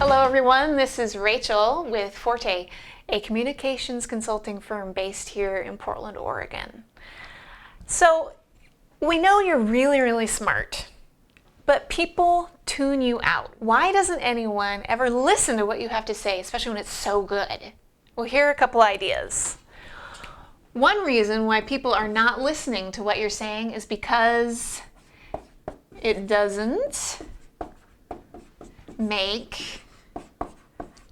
Hello everyone, this is Rachel with Forte, a communications consulting firm based here in Portland, Oregon. So we know you're really smart, but people tune you out. Why doesn't anyone ever listen to what you have to say, especially when it's so good? Well, here are a couple ideas. One reason why people are not listening to what you're saying is because it doesn't make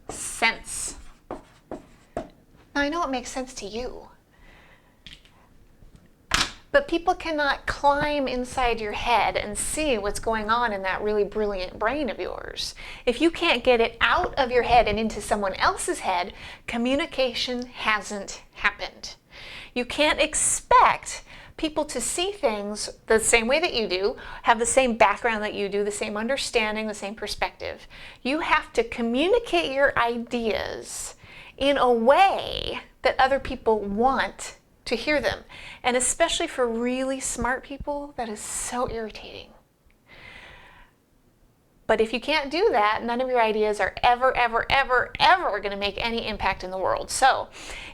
sense. Now, I know it makes sense to you, but people cannot climb inside your head and see what's going on in that really brilliant brain of yours. If you can't get it out of your head and into someone else's head, communication hasn't happened. You can't expect people to see things the same way that you do, have the same background that you do, the same understanding, the same perspective. You have to communicate your ideas in a way that other people want to hear them. And especially for really smart people, that is so irritating. But if you can't do that, none of your ideas are ever going to make any impact in the world. So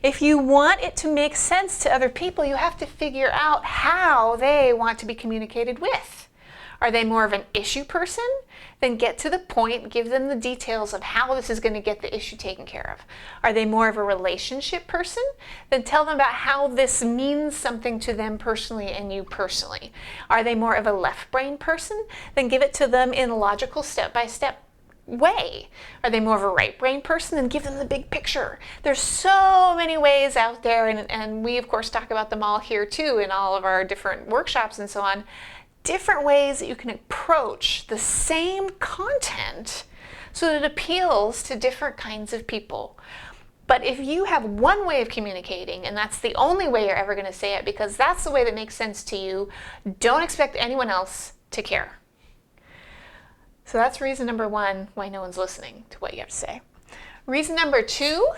if you want it to make sense to other people, you have to figure out how they want to be communicated with. Are they more of an issue person? Then get to the point, give them the details of how this is going to get the issue taken care of. Are they more of a relationship person? Then tell them about how this means something to them personally and you personally. Are they more of a left brain person? Then give it to them in a logical step-by-step way. Are they more of a right brain person? Then give them the big picture. There's so many ways out there, and we of course talk about them all here too in all of our different workshops and so on. Different ways that you can approach the same content so that it appeals to different kinds of people. But if you have one way of communicating and that's the only way you're ever going to say it because that's the way that makes sense to you, don't expect anyone else to care. So that's reason number one why no one's listening to what you have to say. Reason number two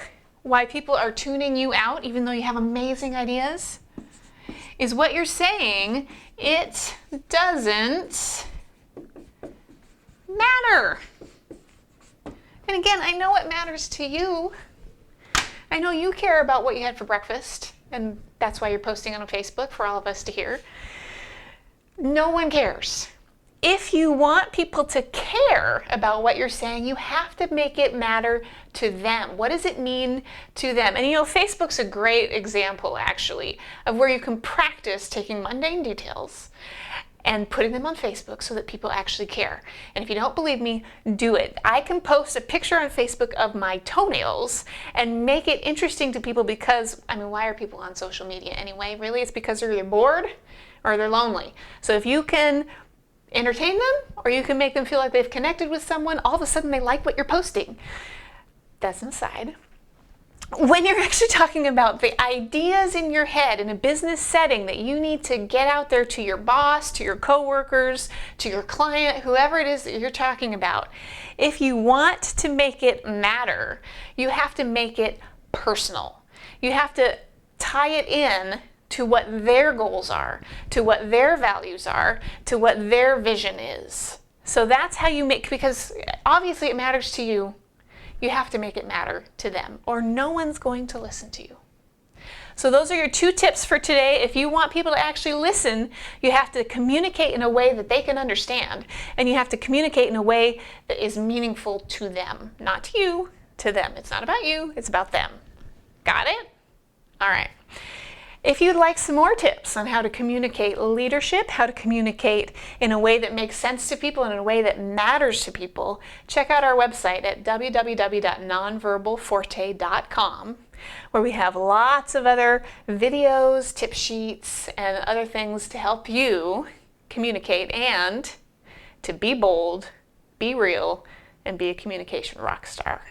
why people are tuning you out even though you have amazing ideas is what you're saying, it doesn't matter. And again, I know it matters to you. I know you care about what you had for breakfast, and that's why you're posting on Facebook for all of us to hear. No one cares. If you want people to care about what you're saying, you have to make it matter to them. What does it mean to them? And you know, Facebook's a great example, actually, of where you can practice taking mundane details and putting them on Facebook so that people actually care. And if you don't believe me, do it. I can post a picture on Facebook of my toenails and make it interesting to people because, I mean, why are people on social media anyway? Really, it's because they're either bored or they're lonely. So if you can entertain them, or you can make them feel like they've connected with someone, all of a sudden they like what you're posting. That's an aside. When you're actually talking about the ideas in your head in a business setting that you need to get out there to your boss, to your coworkers, to your client, whoever it is that you're talking about, if you want to make it matter, you have to make it personal. You have to tie it in to what their goals are, to what their values are, to what their vision is. So that's how you make, because obviously it matters to you, you have to make it matter to them, or no one's going to listen to you. So those are your two tips for today. If you want people to actually listen, you have to communicate in a way that they can understand, and you have to communicate in a way that is meaningful to them, not to you, to them. It's not about you, it's about them. Got it? All right. If you'd like some more tips on how to communicate leadership, how to communicate in a way that makes sense to people and in a way that matters to people, check out our website at www.nonverbalforte.com, where we have lots of other videos, tip sheets, and other things to help you communicate and to be bold, be real, and be a communication rock star.